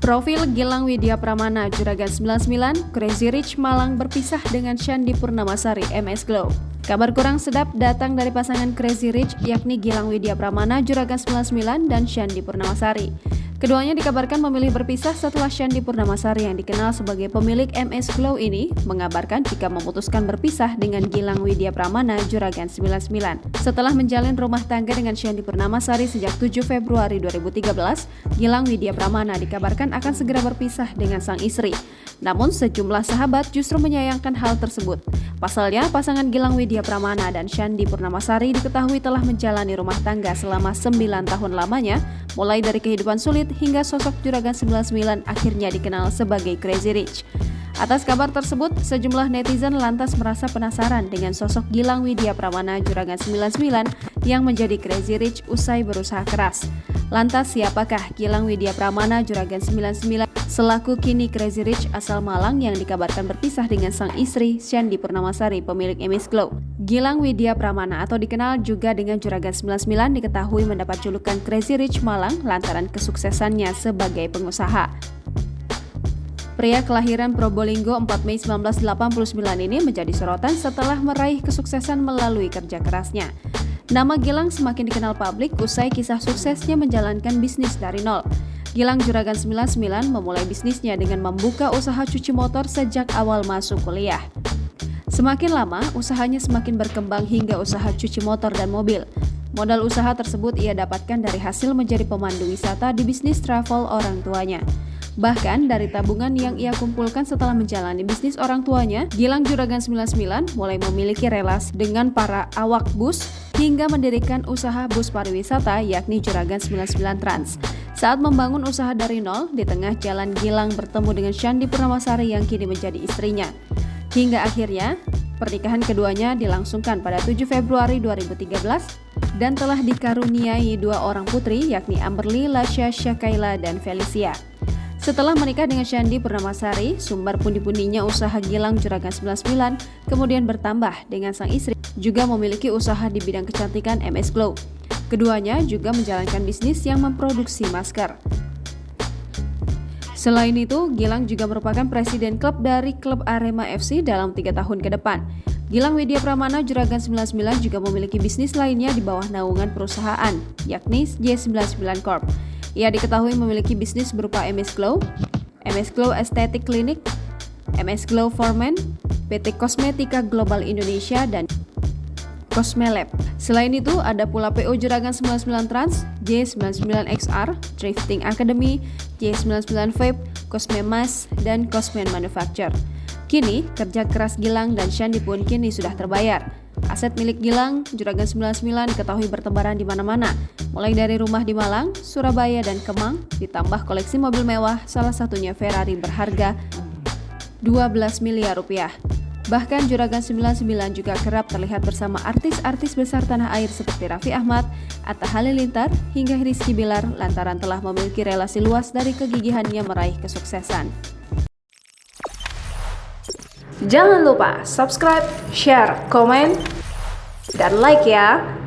Profil Gilang Widya Pramana, Juragan 99, Crazy Rich Malang berpisah dengan Shandy Purnamasari, MS Glow. Kabar kurang sedap datang dari pasangan Crazy Rich, yakni Gilang Widya Pramana, Juragan 99, dan Shandy Purnamasari. Keduanya dikabarkan memilih berpisah setelah Shandy Purnamasari yang dikenal sebagai pemilik MS Glow ini mengabarkan jika memutuskan berpisah dengan Gilang Widya Pramana, Juragan 99. Setelah menjalin rumah tangga dengan Shandy Purnamasari sejak 7 Februari 2013, Gilang Widya Pramana dikabarkan akan segera berpisah dengan sang istri. Namun sejumlah sahabat justru menyayangkan hal tersebut. Pasalnya, pasangan Gilang Widya Pramana dan Shandy Purnamasari diketahui telah menjalani rumah tangga selama 9 tahun lamanya, mulai dari kehidupan sulit hingga sosok Juragan 99 akhirnya dikenal sebagai Crazy Rich. Atas kabar tersebut, sejumlah netizen lantas merasa penasaran dengan sosok Gilang Widya Pramana, Juragan 99 yang menjadi Crazy Rich usai berusaha keras. Lantas siapakah Gilang Widya Pramana, Juragan 99 selaku kini Crazy Rich asal Malang yang dikabarkan berpisah dengan sang istri Shandy Purnamasari, pemilik MS Glow? Gilang Widya Pramana atau dikenal juga dengan Juragan 99 diketahui mendapat julukan Crazy Rich Malang lantaran kesuksesannya sebagai pengusaha. Pria kelahiran Probolinggo 4 Mei 1989 ini menjadi sorotan setelah meraih kesuksesan melalui kerja kerasnya. Nama Gilang semakin dikenal publik usai kisah suksesnya menjalankan bisnis dari nol. Gilang Juragan 99 memulai bisnisnya dengan membuka usaha cuci motor sejak awal masuk kuliah. Semakin lama, usahanya semakin berkembang hingga usaha cuci motor dan mobil. Modal usaha tersebut ia dapatkan dari hasil menjadi pemandu wisata di bisnis travel orang tuanya. Bahkan dari tabungan yang ia kumpulkan setelah menjalani bisnis orang tuanya, Gilang Juragan 99 mulai memiliki relasi dengan para awak bus hingga mendirikan usaha bus pariwisata yakni Juragan 99 Trans. Saat membangun usaha dari nol, di tengah jalan Gilang bertemu dengan Shandy Purnamasari yang kini menjadi istrinya. Hingga akhirnya, pernikahan keduanya dilangsungkan pada 7 Februari 2013 dan telah dikaruniai 2 orang putri yakni Amberly, Lasha, Syakaila, dan Felicia. Setelah menikah dengan Shandy Purnamasari, sumber pundi-pundinya usaha Gilang Juragan 99 kemudian bertambah dengan sang istri juga memiliki usaha di bidang kecantikan MS Glow. Keduanya juga menjalankan bisnis yang memproduksi masker. Selain itu, Gilang juga merupakan presiden klub dari klub Arema FC dalam 3 tahun ke depan. Gilang Widya Pramana Juragan 99 juga memiliki bisnis lainnya di bawah naungan perusahaan, yakni J99 Corp. Ia diketahui memiliki bisnis berupa MS Glow Aesthetic Clinic, MS Glow for Men, PT Kosmetika Global Indonesia, dan Cosmelab. Selain itu, ada pula PO Juragan 99 Trans, J99XR, Drifting Academy, J99 Vape, Cosmemas, dan Cosmen Manufacture. Kini, kerja keras Gilang dan Shandy pun kini sudah terbayar. Aset milik Gilang Juragan 99 diketahui bertebaran di mana-mana, mulai dari rumah di Malang, Surabaya, dan Kemang, ditambah koleksi mobil mewah, salah satunya Ferrari berharga 12 miliar rupiah. Bahkan Juragan 99 juga kerap terlihat bersama artis-artis besar tanah air seperti Raffi Ahmad, Atta Halilintar, hingga Rizky Bilar lantaran telah memiliki relasi luas dari kegigihannya meraih kesuksesan. Jangan lupa subscribe, share, komen, dan like ya!